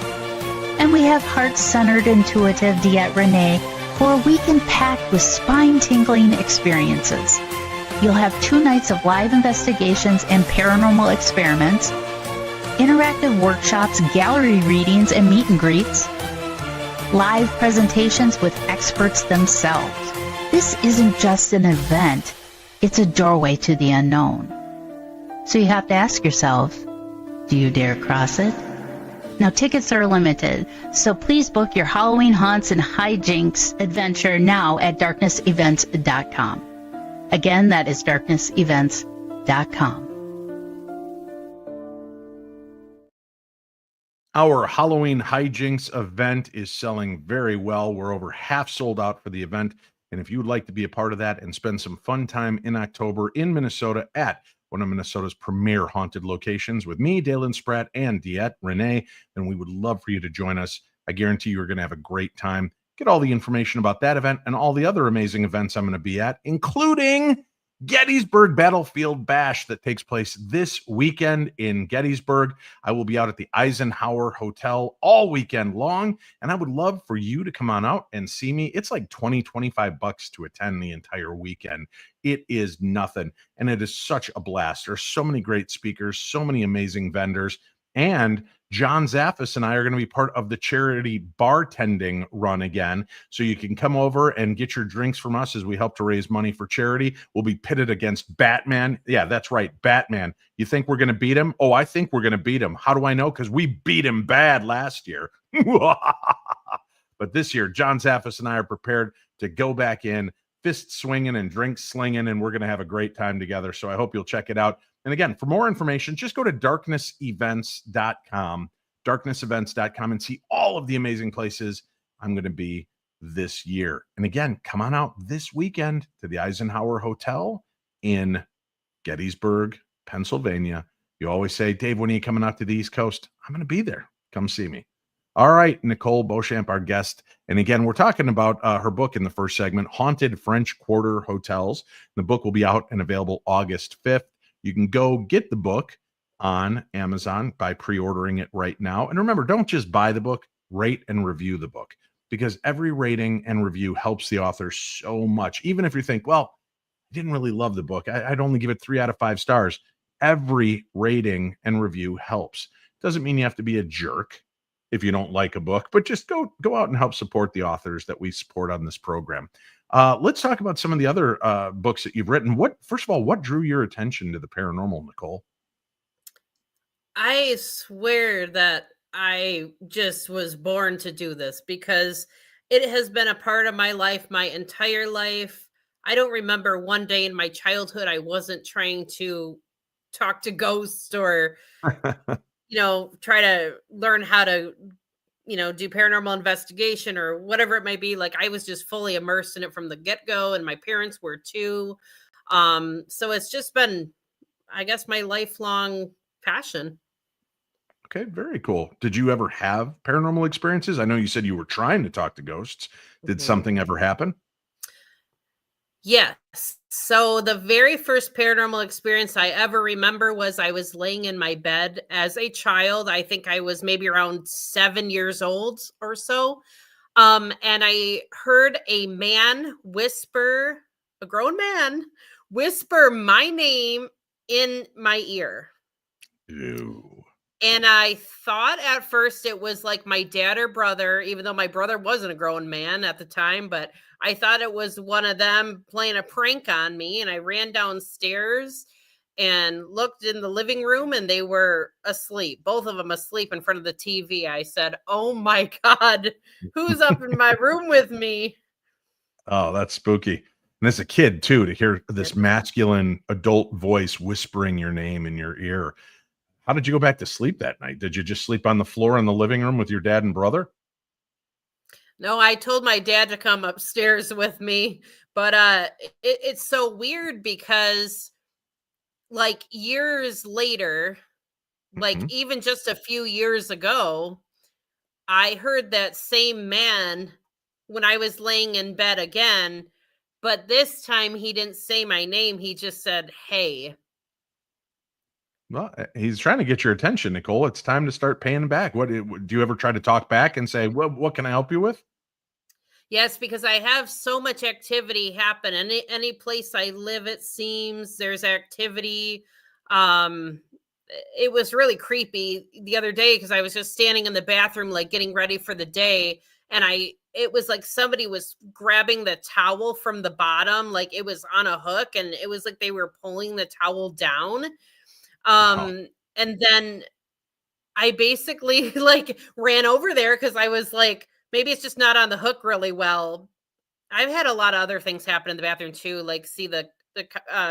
And we have heart-centered, intuitive Diet Renee for a weekend packed with spine-tingling experiences. You'll have 2 nights of live investigations and paranormal experiments, interactive workshops, gallery readings, and meet and greets, live presentations with experts themselves. This isn't just an event, it's a doorway to the unknown. So you have to ask yourself, do you dare cross it? Now, tickets are limited, so please book your Halloween haunts and hijinks adventure now at darknessevents.com. Again, that is darknessevents.com. Our Halloween hijinks event is selling very well. We're over half sold out for the event. And if you would like to be a part of that and spend some fun time in October in Minnesota at one of Minnesota's premier haunted locations with me, Dalen Spratt, and Diet Renee, then we would love for you to join us. I guarantee you're going to have a great time. Get all the information about that event and all the other amazing events I'm going to be at, including Gettysburg Battlefield Bash that takes place this weekend in Gettysburg. I will be out at the Eisenhower Hotel all weekend long, and I would love for you to come on out and see me. It's like $25 to attend the entire weekend. It is nothing, and it is such a blast. There's so many great speakers, so many amazing vendors, and John Zaffis and I are going to be part of the charity bartending run again. So you can come over and get your drinks from us as we help to raise money for charity. We'll be pitted against Batman. Yeah, that's right, Batman. You think we're going to beat him? Oh, I think we're going to beat him. How do I know? Because we beat him bad last year. But this year, John Zaffis and I are prepared to go back in, fist swinging and drink slinging, and we're going to have a great time together. So I hope you'll check it out. And again, for more information, just go to darknessevents.com, darknessevents.com, and see all of the amazing places I'm going to be this year. And again, come on out this weekend to the Eisenhower Hotel in Gettysburg, Pennsylvania. You always say, Dave, when are you coming out to the East Coast? I'm going to be there. Come see me. All right, Nicole Beauchamp, our guest. And again, we're talking about her book in the first segment, Haunted French Quarter Hotels. The book will be out and available August 5th. You can go get the book on Amazon by pre-ordering it right now. And remember, don't just buy the book, rate and review the book, because every rating and review helps the author so much. Even if you think, well, I didn't really love the book, I'd only give it 3 out of 5 stars. Every rating and review helps. Doesn't mean you have to be a jerk if you don't like a book, but just go out and help support the authors that we support on this program. Let's talk about some of the other books that you've written. First of all, what drew your attention to the paranormal, Nicole? I swear that I just was born to do this because it has been a part of my life, my entire life. I don't remember one day in my childhood I wasn't trying to talk to ghosts or, try to learn how to, do paranormal investigation or whatever it might be. Like I was just fully immersed in it from the get-go, and my parents were too. So it's just been, I guess, my lifelong passion. Okay, very cool. Did you ever have paranormal experiences? I know you said you were trying to talk to ghosts. Did something ever happen? Yes. So the very first paranormal experience I ever remember was I was laying in my bed as a child. I think I was maybe around 7 years old or so. And I heard a grown man whisper my name in my ear. Ew. And I thought at first it was like my dad or brother, even though my brother wasn't a grown man at the time, but I thought it was one of them playing a prank on me. And I ran downstairs and looked in the living room, and they were asleep, both of them asleep in front of the TV. I said, "Oh my God, who's up in my room with me?" Oh, that's spooky. And as a kid too, to hear this masculine adult voice whispering your name in your ear. How did you go back to sleep that night? Did you just sleep on the floor in the living room with your dad and brother? No, I told my dad to come upstairs with me, but it's so weird because like years later, like even just a few years ago, I heard that same man when I was laying in bed again, but this time he didn't say my name. He just said, "Hey." Well, he's trying to get your attention, Nicole. It's time to start paying back. Do you ever try to talk back and say, "What can I help you with?" Yes, because I have so much activity happen. Any place I live, it seems there's activity. Um, it was really creepy the other day because I was just standing in the bathroom, like getting ready for the day, and it was like somebody was grabbing the towel from the bottom, like it was on a hook, and it was like they were pulling the towel down. Wow. And then I basically like ran over there because I was like, maybe it's just not on the hook really well. I've had a lot of other things happen in the bathroom too, like see the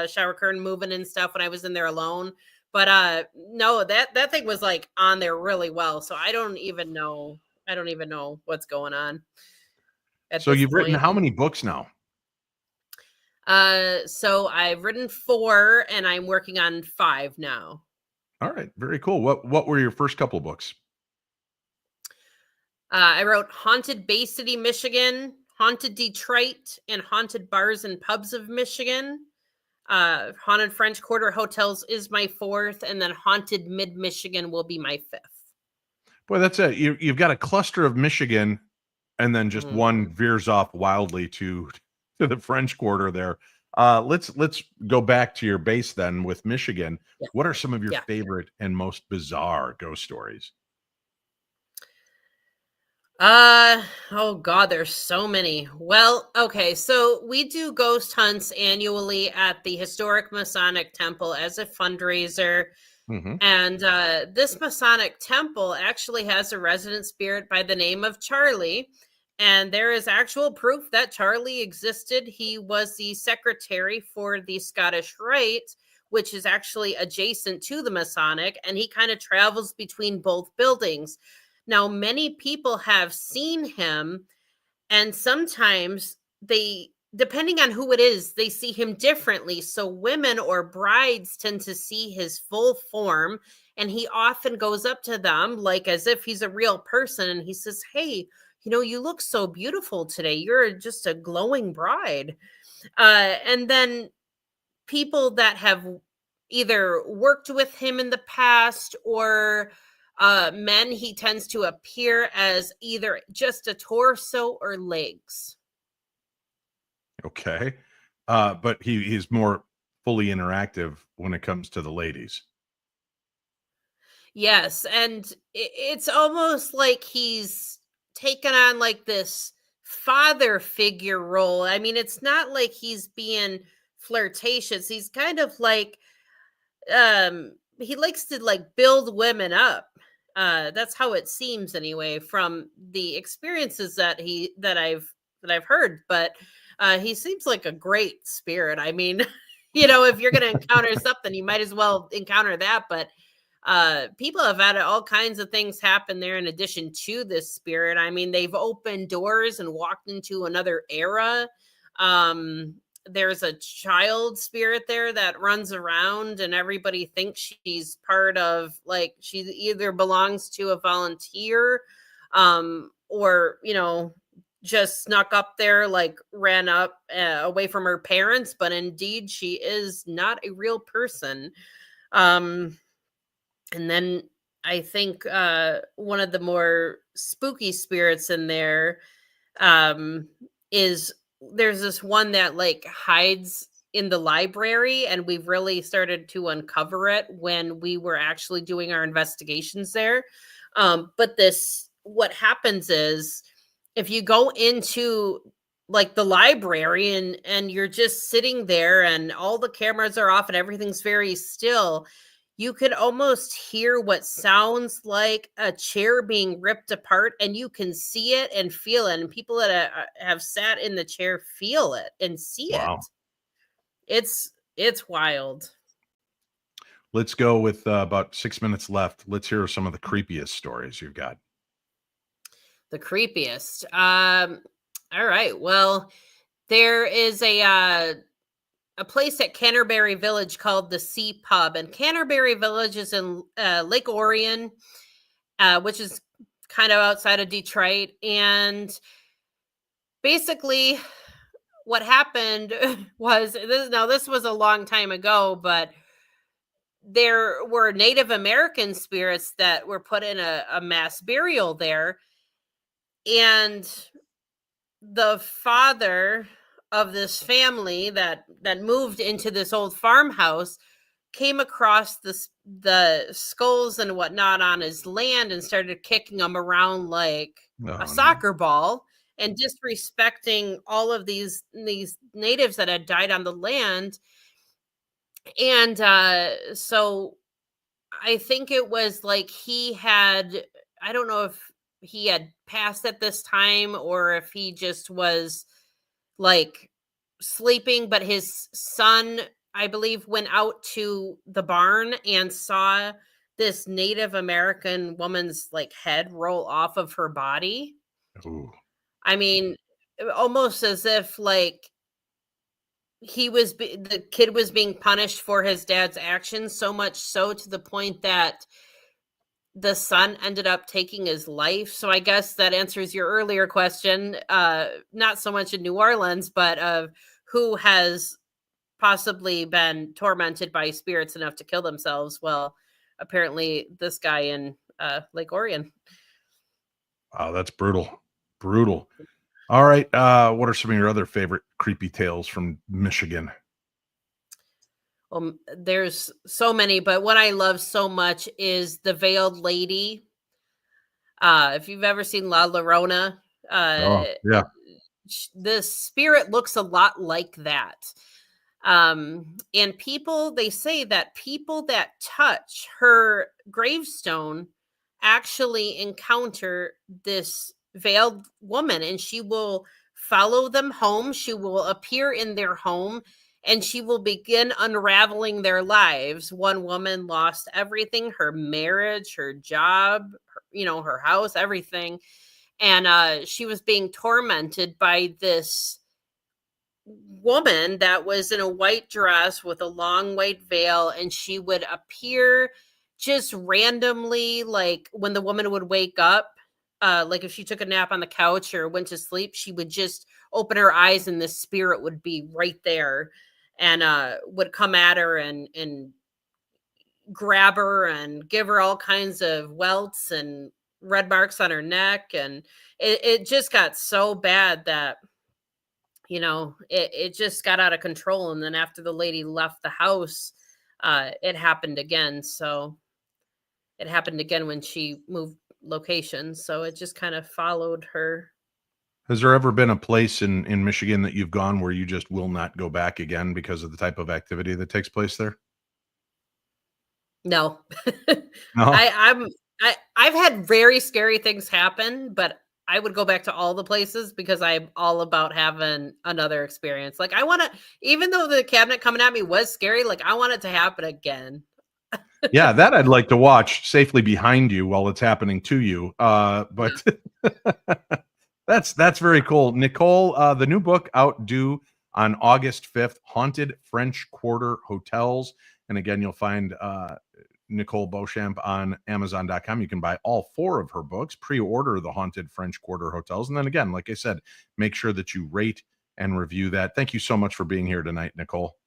shower curtain moving and stuff when I was in there alone. But no, that thing was like on there really well. So I don't even know. I don't even know what's going on at So this you've written point. how many books now? So I've written 4 and I'm working on 5 now. All right, very cool. What were your first couple books? I wrote Haunted Bay City, Michigan, Haunted Detroit, and Haunted Bars and Pubs of Michigan. Haunted French Quarter Hotels is my 4th, and then Haunted Mid Michigan will be my 5th. Boy, that's it. You've got a cluster of Michigan, and then just one veers off wildly to the French Quarter there. Let's go back to your base then with Michigan. Yeah. What are some of your Yeah. favorite and most bizarre ghost stories? Oh God, there's so many. Well, okay, so we do ghost hunts annually at the Historic Masonic Temple as a fundraiser. Mm-hmm. And this Masonic temple actually has a resident spirit by the name of Charlie. And there is actual proof that Charlie existed. He was the secretary for the Scottish Rite, which is actually adjacent to the Masonic, and he kind of travels between both buildings. Now, many people have seen him, and sometimes depending on who it is, they see him differently. So women or brides tend to see his full form, and he often goes up to them like as if he's a real person, and he says, "Hey, you look so beautiful today. You're just a glowing bride." And then people that have either worked with him in the past or men, he tends to appear as either just a torso or legs. Okay. But he's more fully interactive when it comes to the ladies. Yes, and it's almost like he's taken on like this father figure role. I mean, it's not like he's being flirtatious. He's kind of like he likes to like build women up. That's how it seems anyway from the experiences that I've heard, but he seems like a great spirit. I mean, if you're going to encounter something, you might as well encounter that, but people have had all kinds of things happen there in addition to this spirit. I mean, they've opened doors and walked into another era. There's a child spirit there that runs around, and everybody thinks she's part of, like, she either belongs to a volunteer, or just snuck up there, like ran up away from her parents, but indeed she is not a real person. And then I think one of the more spooky spirits in there is there's this one that like hides in the library, and we've really started to uncover it when we were actually doing our investigations there. But what happens is if you go into like the library and you're just sitting there and all the cameras are off and everything's very still, you could almost hear what sounds like a chair being ripped apart, and you can see it and feel it. And people that have sat in the chair feel it and see Wow. it. It's wild. Let's go with about 6 minutes left. Let's hear some of the creepiest stories you've got. The creepiest. All right. Well, there is a place at Canterbury Village called the Sea Pub, and Canterbury Village is in Lake Orion, which is kind of outside of Detroit. And basically what happened was this was a long time ago, but there were Native American spirits that were put in a mass burial there. And the father of this family that moved into this old farmhouse came across the skulls and whatnot on his land and started kicking them around like a soccer ball and disrespecting all of these natives that had died on the land. And so I think it was like I don't know if he had passed at this time or if he just was like sleeping, but his son, I believe, went out to the barn and saw this Native American woman's like head roll off of her body. Ooh. I mean, almost as if like the kid was being punished for his dad's actions, so much so to the point that the son ended up taking his life. So I guess that answers your earlier question, not so much in New Orleans, but of who has possibly been tormented by spirits enough to kill themselves. Well, apparently this guy in Lake Orion. Wow, that's brutal. Brutal. All right. What are some of your other favorite creepy tales from Michigan? There's so many, but what I love so much is the Veiled Lady. If you've ever seen La Llorona, yeah. the spirit looks a lot like that. And they say that people that touch her gravestone actually encounter this veiled woman, and she will follow them home. She will appear in their home and she will begin unraveling their lives. One woman lost everything, her marriage, her job, her house, everything. And she was being tormented by this woman that was in a white dress with a long white veil, and she would appear just randomly, like when the woman would wake up, like if she took a nap on the couch or went to sleep, she would just open her eyes and this spirit would be right there and would come at her and grab her and give her all kinds of welts and red marks on her neck. And it just got so bad that it just got out of control. And then after the lady left the house, it happened again. So it happened again when she moved locations. So it just kind of followed her. Has there ever been a place in Michigan that you've gone where you just will not go back again because of the type of activity that takes place there? No. No? I've had very scary things happen, but I would go back to all the places because I'm all about having another experience. Like even though the cabinet coming at me was scary, like I want it to happen again. Yeah, that I'd like to watch safely behind you while it's happening to you. But that's very cool. Nicole, the new book out due on August 5th, Haunted French Quarter Hotels. And again, you'll find Nicole Beauchamp on Amazon.com. You can buy all 4 of her books, pre-order the Haunted French Quarter Hotels. And then again, like I said, make sure that you rate and review that. Thank you so much for being here tonight, Nicole.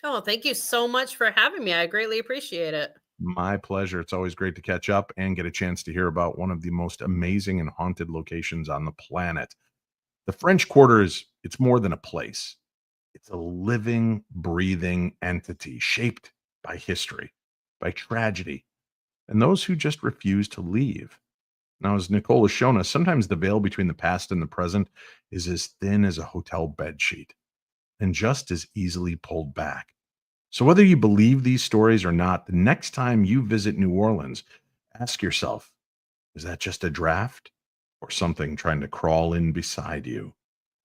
Oh, thank you so much for having me. I greatly appreciate it. My pleasure. It's always great to catch up and get a chance to hear about one of the most amazing and haunted locations on the planet. The French Quarter it's more than a place. It's a living, breathing entity shaped by history, by tragedy, and those who just refuse to leave. Now, as Nicole has shown us, sometimes the veil between the past and the present is as thin as a hotel bedsheet and just as easily pulled back. So whether you believe these stories or not, the next time you visit New Orleans, ask yourself, is that just a draft or something trying to crawl in beside you?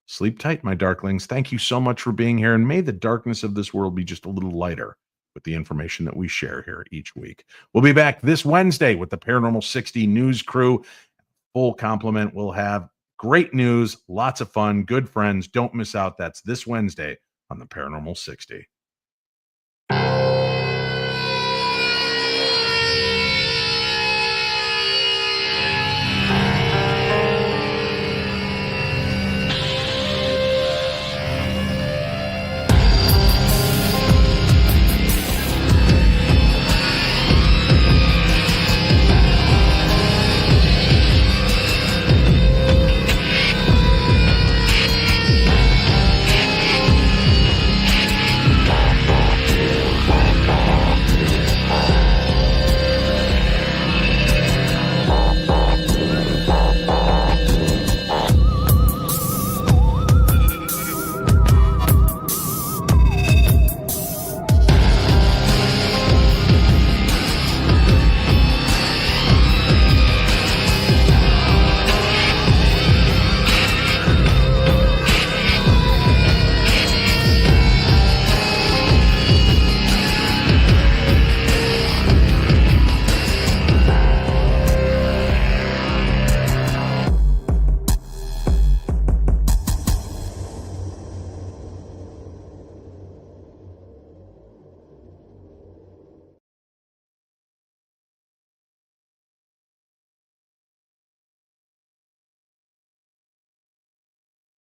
Sleep tight, my darklings. Thank you so much for being here, and may the darkness of this world be just a little lighter with the information that we share here each week. We'll be back this Wednesday with the Paranormal 60 news crew. Full complement. We'll have great news, lots of fun, good friends. Don't miss out. That's this Wednesday on the Paranormal 60.